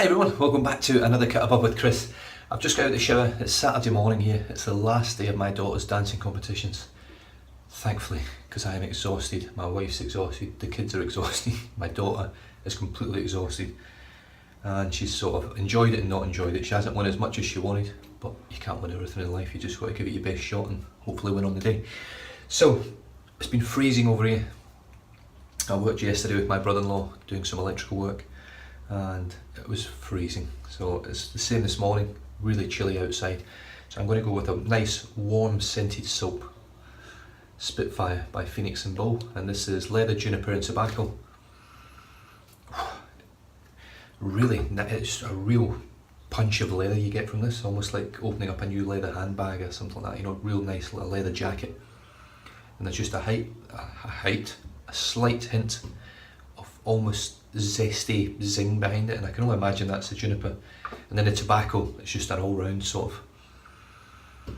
Hi everyone, welcome back to another Cut Above with Chris. I've just got out of the shower. It's Saturday morning here. It's the last day of my daughter's dancing competitions. Thankfully, because I am exhausted, my wife's exhausted, the kids are exhausted, my daughter is completely exhausted. And she's sort of enjoyed it and not enjoyed it. She hasn't won as much as she wanted, but you can't win everything in life. You just got to give it your best shot and hopefully win on the day. So, it's been freezing over here. I worked yesterday with my brother-in-law doing some electrical work, and it was freezing. So it's the same this morning, really chilly outside. So I'm going to go with a nice warm scented soap, Spitfire by Phoenix and Beau, and this is leather, juniper and tobacco. Really, it's a real punch of leather you get from this, almost like opening up a new leather handbag or something like that, you know, real nice little leather jacket. And there's just a slight hint of almost zesty zing behind it, and I can only imagine that's the juniper. And then the tobacco, it's just an all-round sort of,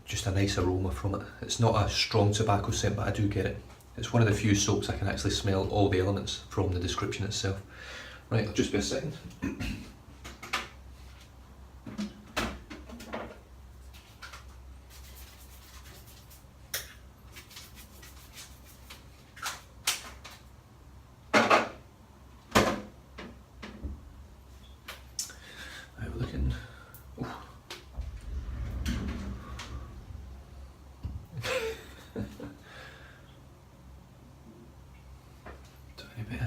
just a nice aroma from it. It's not a strong tobacco scent, but I do get it. It's one of the few soaps I can actually smell all the elements from the description itself. Right, I'll just be a second. Looking. Tiny bit.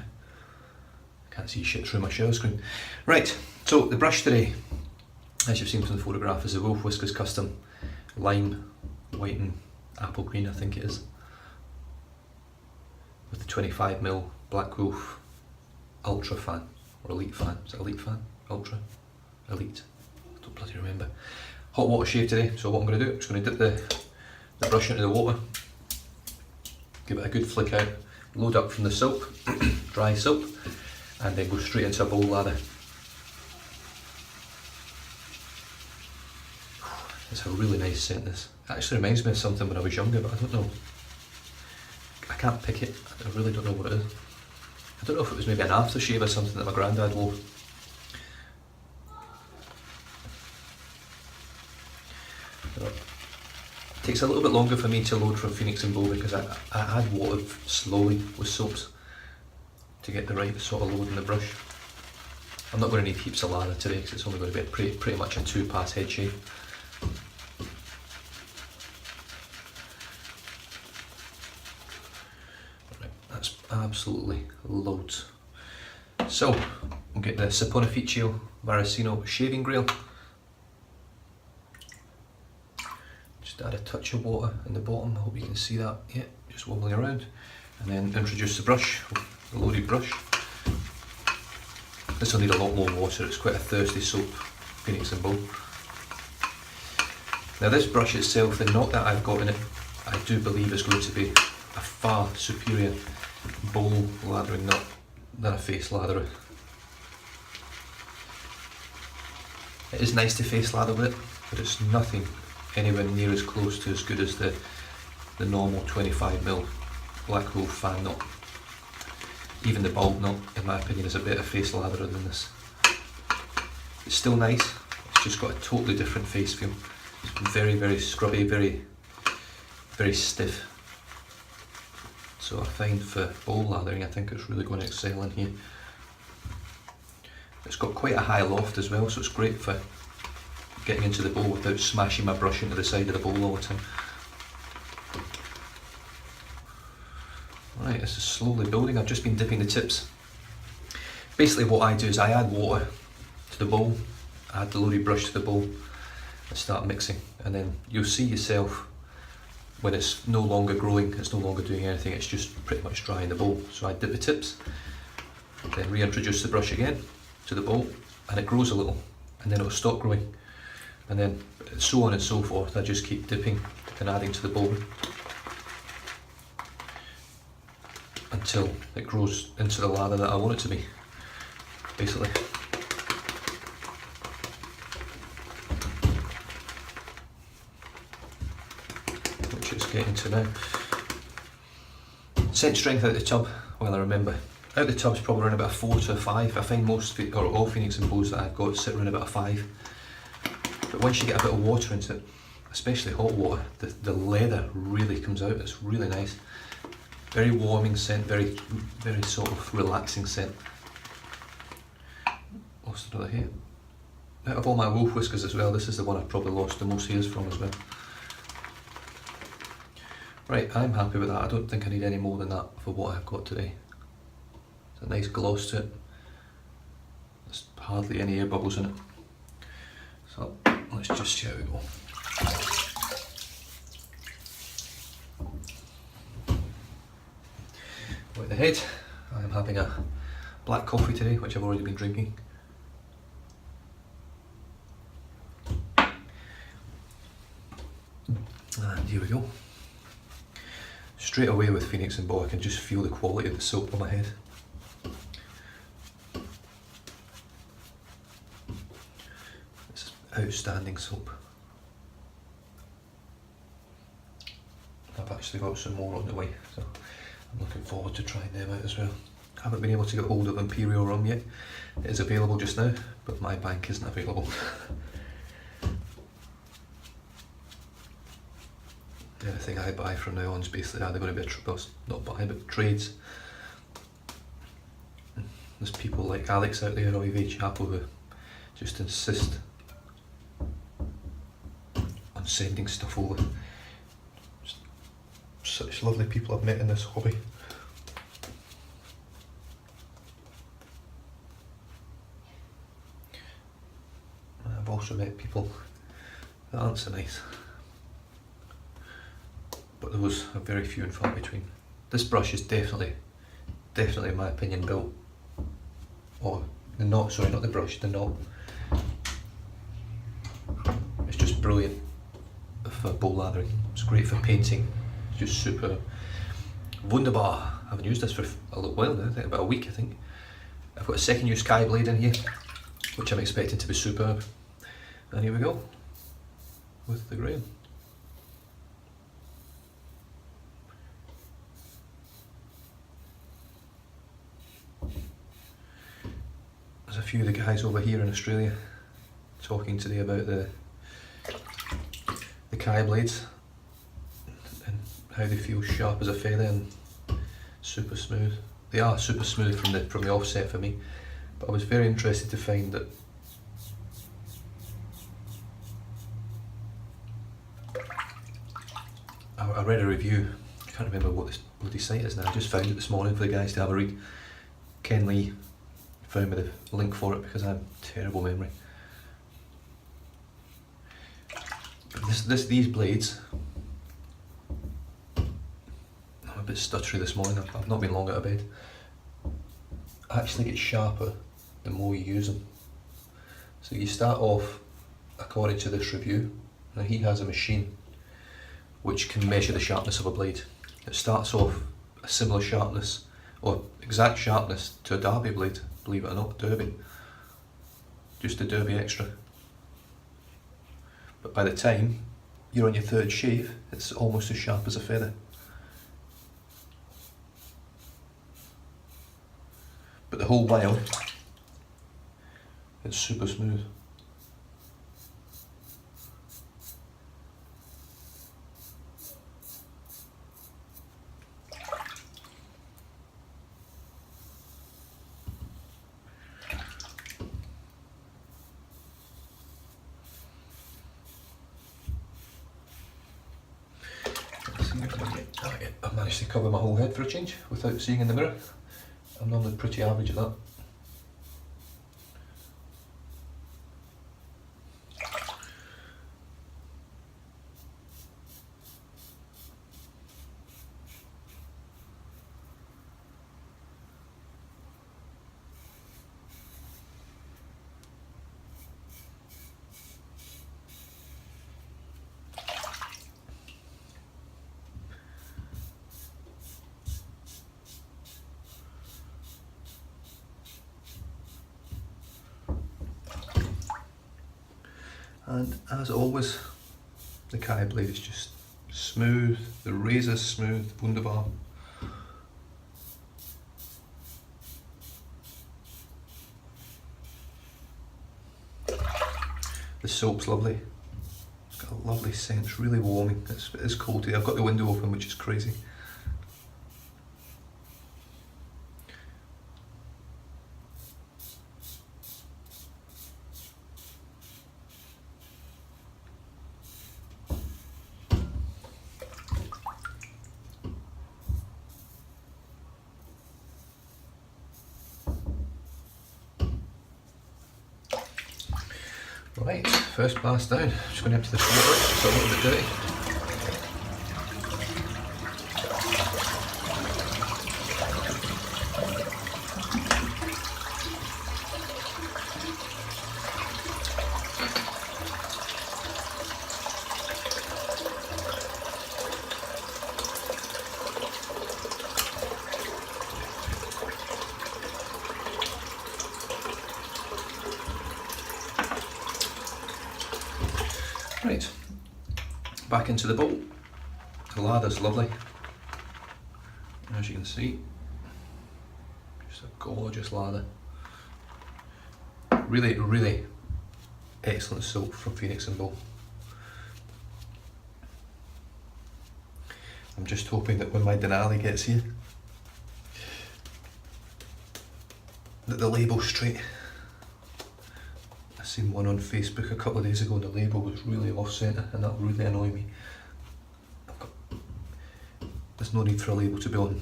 Can't see shit through my shower screen. Right, so the brush today, as you've seen from the photograph, is a Whiskers Custom lime, white and apple green, I think it is, with the 25mm Black Wolf Ultra fan, or Elite fan. Is it Elite fan? Ultra? Elite, I don't bloody remember. Hot water shave today, so what I'm going to do, I'm just going to dip the brush into the water, give it a good flick out, load up from the soap, dry soap, and then go straight into a bowl lather. It's a really nice scent, this. It actually reminds me of something when I was younger, but I don't know. I can't pick it, I really don't know what it is. I don't know if it was maybe an aftershave or something that my granddad wore. It takes a little bit longer for me to load from Phoenix and Beau because I add water slowly with soaps to get the right sort of load in the brush. I'm not going to need heaps of lather today because it's only going to be pretty much a 2-pass head shave. Right, that's absolutely loads. So we'll get the Saponificio Maraschino shaving grail. Just add a touch of water in the bottom, I hope you can see that, yeah, just wobbling around. And then introduce the brush, the loaded brush. This will need a lot more water, it's quite a thirsty soap, Phoenix and Beau. Now this brush itself, the knot that I've got in it, I do believe is going to be a far superior bowl lathering knot than a face latherer. It is nice to face lather with it, but it's nothing anywhere near as close to as good as the normal 25mm Black Wolf fan knot. Even the bulb knot, in my opinion, is a better face latherer than this. It's still nice, it's just got a totally different face feel. It's very, very scrubby, very, very stiff. So I find for bowl lathering, I think it's really going to excel in here. It's got quite a high loft as well, so it's great for getting into the bowl without smashing my brush into the side of the bowl all the time. Right, this is slowly building. I've just been dipping the tips. Basically what I do is I add water to the bowl, add the loaded brush to the bowl and start mixing, and then you'll see yourself when it's no longer growing, it's no longer doing anything, it's just pretty much dry in the bowl. So I dip the tips, then reintroduce the brush again to the bowl, and it grows a little, and then it'll stop growing. And then so on and so forth. I just keep dipping and adding to the bowl until it grows into the lather that I want it to be, basically. Which it's getting to now. Scent strength out of the tub, well I remember out the tub's probably around about a 4 to a 5. I find most, or all Phoenix and Beaus that I've got sit around about a 5. But once you get a bit of water into it, especially hot water, the leather really comes out. It's really nice. Very warming scent, very sort of relaxing scent. Lost another hair. Out of all my wolf whiskers as well, this is the one I've probably lost the most hairs from as well. Right, I'm happy with that. I don't think I need any more than that for what I've got today. It's a nice gloss to it. There's hardly any air bubbles in it. So let's just see how we go. With the head, I'm having a black coffee today, which I've already been drinking. And here we go. Straight away with Phoenix and Beau, I can just feel the quality of the soap on my head. It's outstanding soap. I've actually got some more on the way, so I'm looking forward to trying them out as well. I haven't been able to get hold of Imperial Rum yet. It is available just now, but my bank isn't available. Anything I buy from now on is basically either going to be not buy, but trades. There's people like Alex out there, or Ivy Chapel, who just insist on sending stuff over. Just such lovely people I've met in this hobby. I've also met people that aren't so nice, but those are very few and far between. This brush is definitely in my opinion built, or the knot, sorry, not the brush, the knot. It's just brilliant for bowl lathering. It's great for painting, it's just superb. Wunderbar, I haven't used this for a little while now, I think about a week I think. I've got a second use Sky Blade in here, which I'm expecting to be superb. And here we go, with the grain. There's a few of the guys over here in Australia talking today about the Kai blades and how they feel sharp as a feather and super smooth. They are super smooth from the offset for me, but I was very interested to find that I read a review, I can't remember what this bloody site is now, I just found it this morning for the guys to have a read. Ken Lee found me the link for it because I have terrible memory. These blades, I'm a bit stuttery this morning, I've not been long out of bed, actually get sharper the more you use them. So you start off, according to this review, now he has a machine which can measure the sharpness of a blade. It starts off a similar sharpness, or exact sharpness to a derby blade, believe it or not, derby. Just a derby extra. But by the time you're on your third shave, it's almost as sharp as a feather. But the whole while, it's super smooth. I managed to cover my whole head for a change without seeing in the mirror. I'm normally pretty average at that. And as always, the Kai blade is just smooth, the razor's smooth, Wunderbar. The soap's lovely. It's got a lovely scent. It's really warming. It is cold today. I've got the window open, which is crazy. Right, first pass down. Just going to empty this water, it's a little bit dirty. Right, back into the bowl. The lather's lovely, as you can see. Just a gorgeous lather. Really, really excellent soap from Phoenix and Beau. I'm just hoping that when my Denali gets here, that the label's straight. I seen one on Facebook a couple of days ago and the label was really off centre, and that really annoyed me. There's no need for a label to be on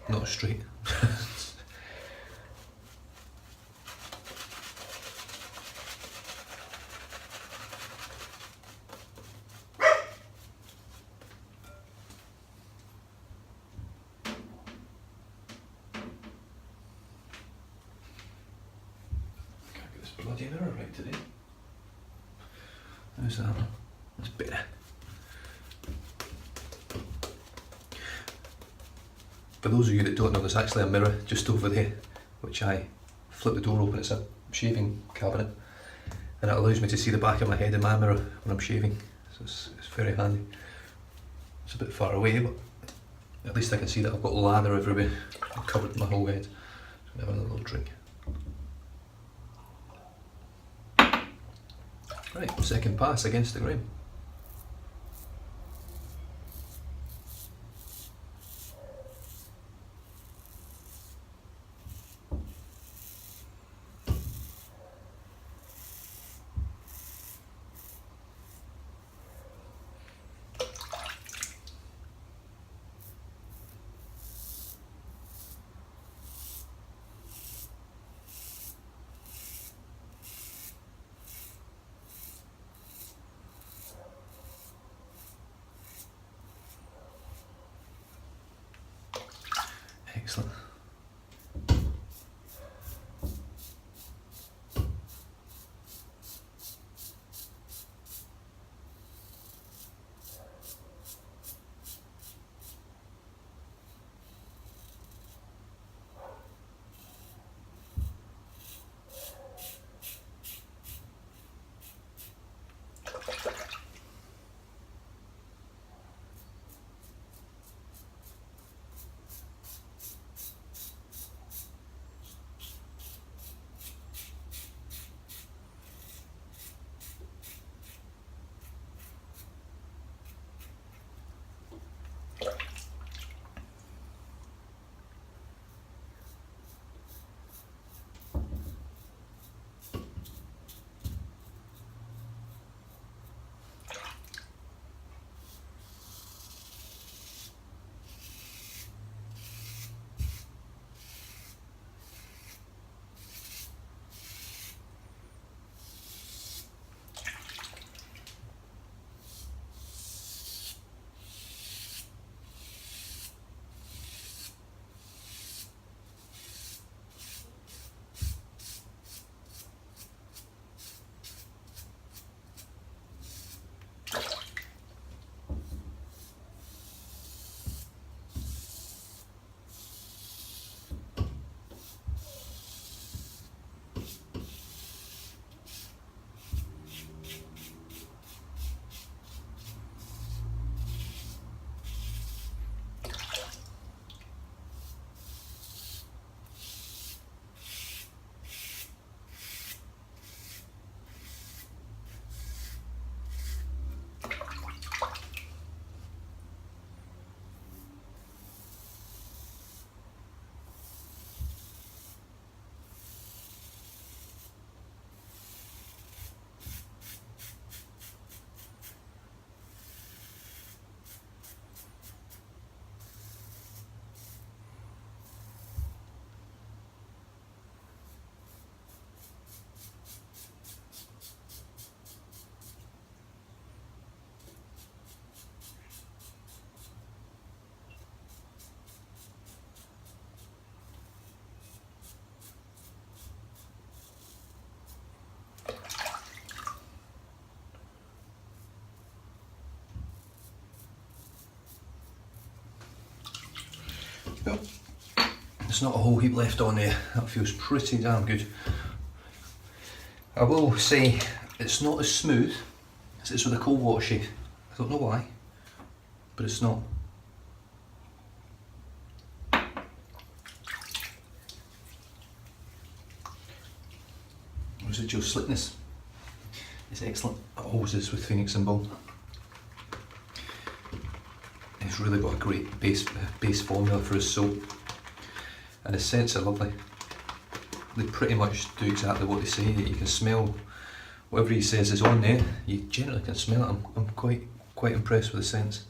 not straight. Bloody mirror right today. How's that? That's better. For those of you that don't know, there's actually a mirror just over there, which I flip the door open. It's a shaving cabinet, and it allows me to see the back of my head in my mirror when I'm shaving. So it's very handy. It's a bit far away, but at least I can see that I've got lather everywhere. I've covered my whole head. So I'm having a little drink. Right, second pass against the grain. Excellent. There's not a whole heap left on there. That feels pretty damn good. I will say it's not as smooth as it is with a cold water shave. I don't know why, but it's not. Residual slickness is excellent. It always is with Phoenix and Beau. It's really got a great base formula for his soap, and the scents are lovely. They pretty much do exactly what they say. You can smell whatever he says is on there. You generally can smell it. I'm quite impressed with the scents.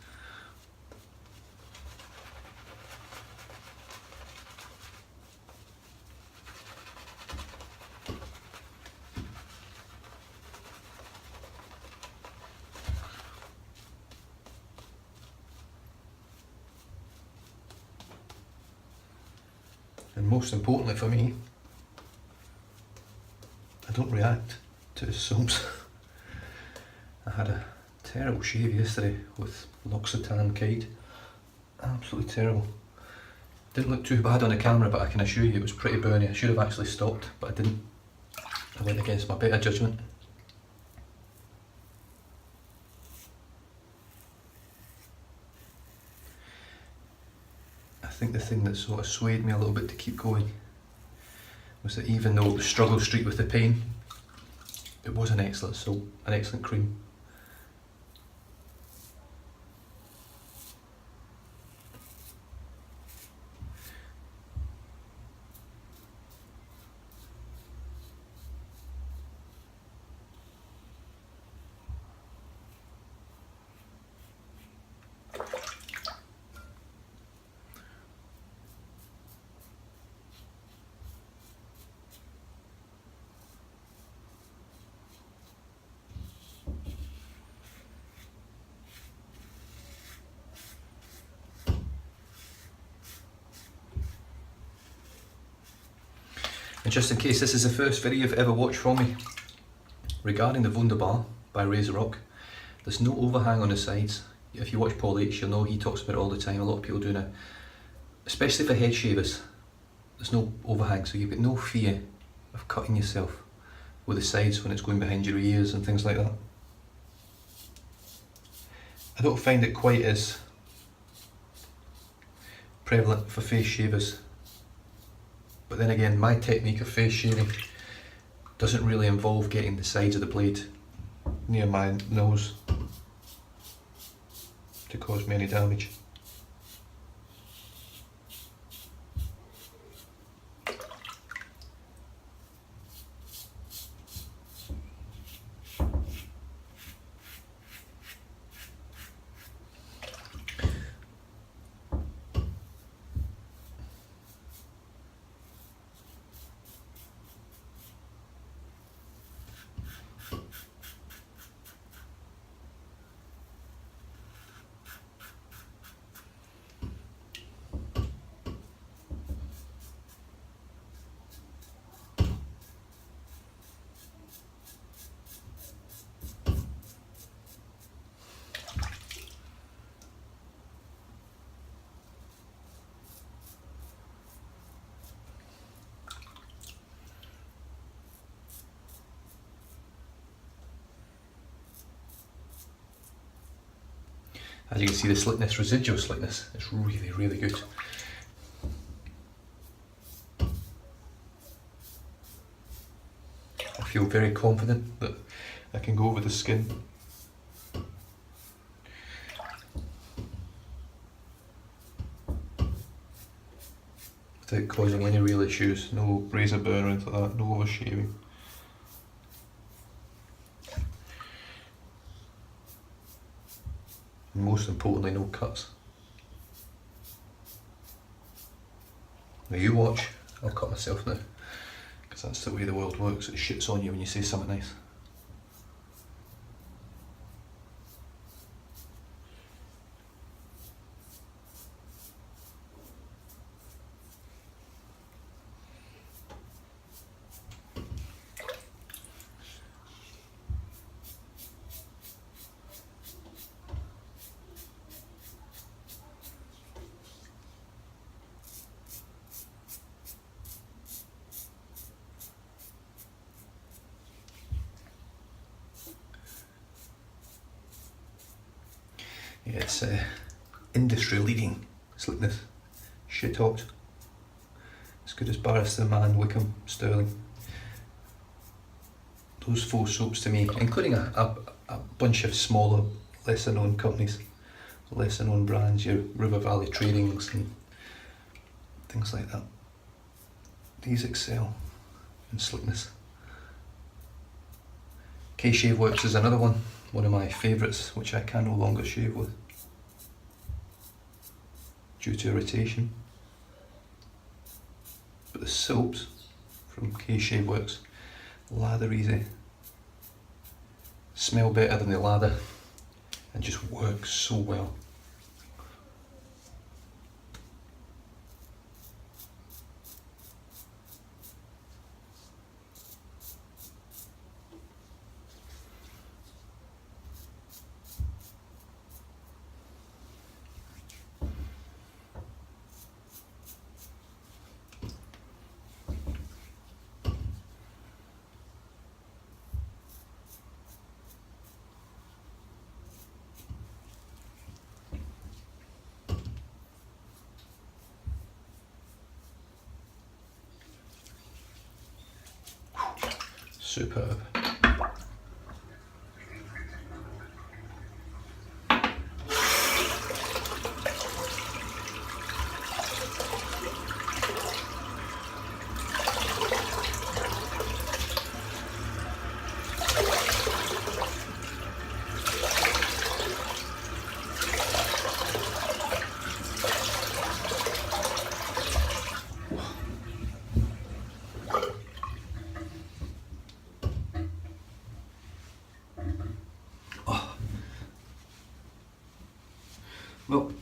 And most importantly for me, I don't react to his soaps. I had a terrible shave yesterday with L'Occitane Kite. Absolutely terrible. Didn't look too bad on the camera, but I can assure you it was pretty burny. I should have actually stopped, but I didn't. I went against my better judgment. I think the thing that sort of swayed me a little bit to keep going was that even though it was struggle street with the pain, it was an excellent soap, an excellent cream. And just in case this is the first video you've ever watched from me, regarding the Wunderbar by RazorRock, there's no overhang on the sides. If you watch Paul H, you'll know he talks about it all the time. A lot of people do now, especially for head shavers. There's no overhang, so you've got no fear of cutting yourself with the sides when it's going behind your ears and things like that. I don't find it quite as prevalent for face shavers. But then again, my technique of face shaving doesn't really involve getting the sides of the blade near my nose to cause me any damage. As you can see, the slickness, residual slickness, is really, really good. I feel very confident that I can go over the skin. Without causing any real issues, no razor burn or anything like that, no overshaving. And most importantly, no cuts. Now you watch, I'll cut myself now, because that's the way the world works. It shits on you when you say something nice. Yeah, it's industry leading slickness, shit hot. As good as Barrister Man, Wickham, Sterling. Those 4 soaps to me, including a bunch of smaller, lesser known companies, lesser known brands, your River Valley Tradings and things like that. These excel in slickness. K-Shave Works is another one of my favourites, which I can no longer shave with due to irritation. But the soaps from K-Shave Works, lather easy, smell better than the lather, and just work so well. Superb. Well,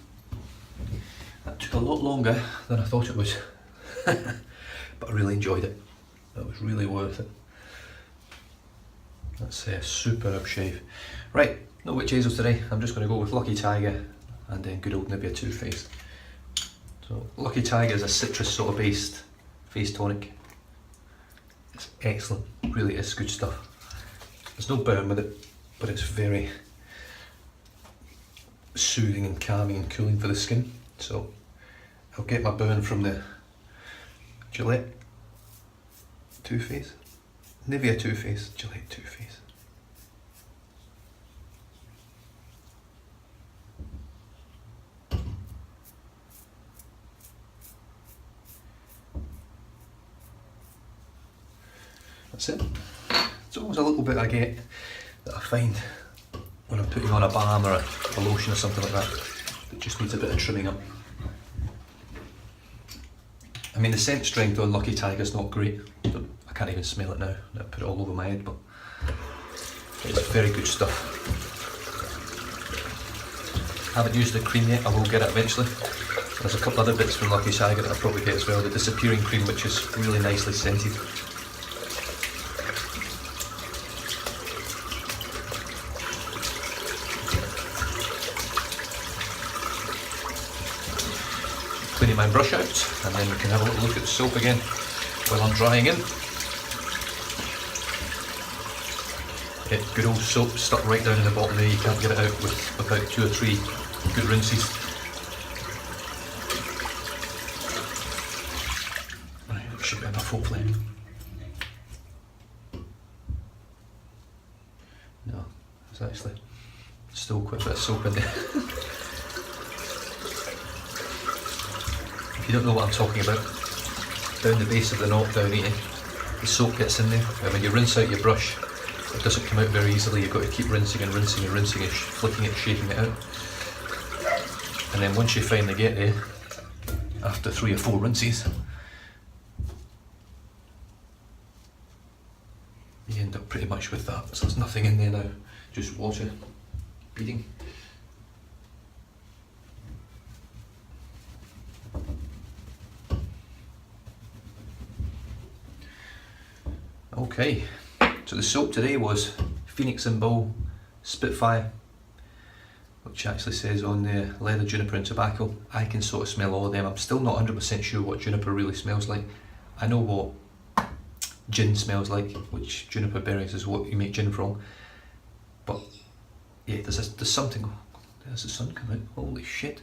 that took a lot longer than I thought it was, but I really enjoyed it. That was really worth it. That's a superb shave. Right, no witch hazel today. I'm just going to go with Lucky Tiger and then good old Nivea Too Faced. So Lucky Tiger is a citrus sort of based face tonic. It's excellent, really is good stuff. There's no burn with it, but it's very soothing and calming and cooling for the skin. So I'll get my burn from the Gillette Too Faced, Nivea Too Faced, Gillette Too Faced. That's it. It's always a little bit I get that I find when I'm putting on a balm or a lotion or something like that, it just needs a bit of trimming up. I mean, the scent strength on Lucky Tiger's not great. I can't even smell it now. I put it all over my head, but it's very good stuff. I haven't used the cream yet. I will get it eventually. There's a couple other bits from Lucky Tiger that I'll probably get as well. The disappearing cream, which is really nicely scented. Cleaning my brush out, and then we can have a little look at the soap again while I'm drying in. Yeah, good old soap stuck right down in the bottom there. You can't get it out without 2 or 3 good rinses. Right, that should be enough hopefully. No, there's actually still quite a bit of soap in there. If you don't know what I'm talking about, down the base of the knot down here, the soap gets in there, and when you rinse out your brush, it doesn't come out very easily. You've got to keep rinsing and rinsing and rinsing and flicking it, shaking it out. And then once you finally get there, after 3 or 4 rinses, you end up pretty much with that. So there's nothing in there now, just water beading. Okay, so the soap today was Phoenix and Beau Spitfire, which actually says on the leather, juniper and tobacco. I can sort of smell all of them. I'm still not 100% sure what juniper really smells like. I know what gin smells like, which juniper berries is what you make gin from. But yeah, there's something There's the sun coming out, holy shit.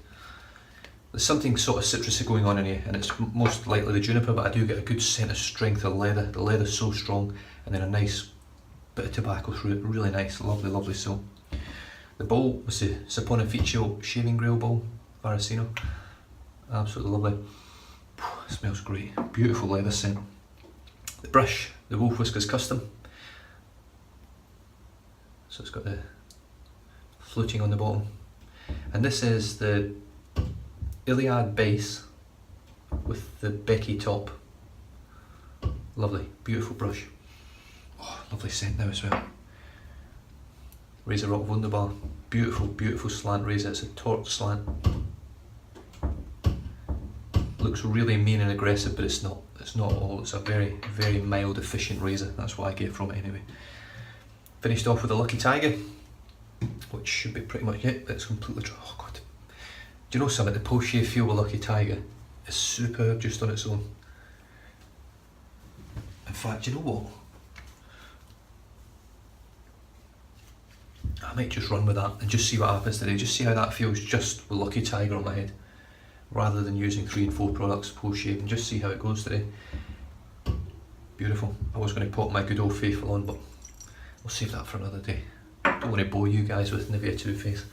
There's something sort of citrusy going on in here, and it's most likely the juniper, but I do get a good scent of strength of leather. The leather's so strong, and then a nice bit of tobacco through it. Really nice, lovely, lovely smell. The bowl was the Saponificio shaving grill bowl, Varicino. Absolutely lovely. It smells great. Beautiful leather scent. The brush, the Wolf Whiskers Custom. So it's got the fluting on the bottom. And this is the Iliad base with the Becky top. Lovely, beautiful brush. Oh, lovely scent now as well. Razor Rock Wunderbar. Beautiful, beautiful slant razor. It's a torque slant. Looks really mean and aggressive, but it's not. It's not at all. It's a very, very mild, efficient razor. That's what I get from it anyway. Finished off with a Lucky Tiger, which should be pretty much it. It's completely dry. Oh god. Do you know something? The post-shave feel with Lucky Tiger is superb just on its own. In fact, do you know what? I might just run with that and just see what happens today. Just see how that feels just with Lucky Tiger on my head, rather than using 3 and 4 products post-shave, and just see how it goes today. Beautiful. I was going to pop my good old faithful on, but we'll save that for another day. Don't want to bore you guys with Nivea Too Faced.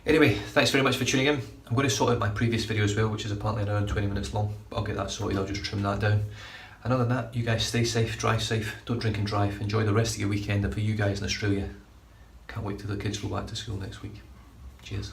Anyway, thanks very much for tuning in. I'm going to sort out my previous video as well, which is apparently around 20 minutes long, but I'll get that sorted. I'll just trim that down. And other than that, you guys stay safe, drive safe, don't drink and drive, enjoy the rest of your weekend, and for you guys in Australia, can't wait till the kids go back to school next week. Cheers.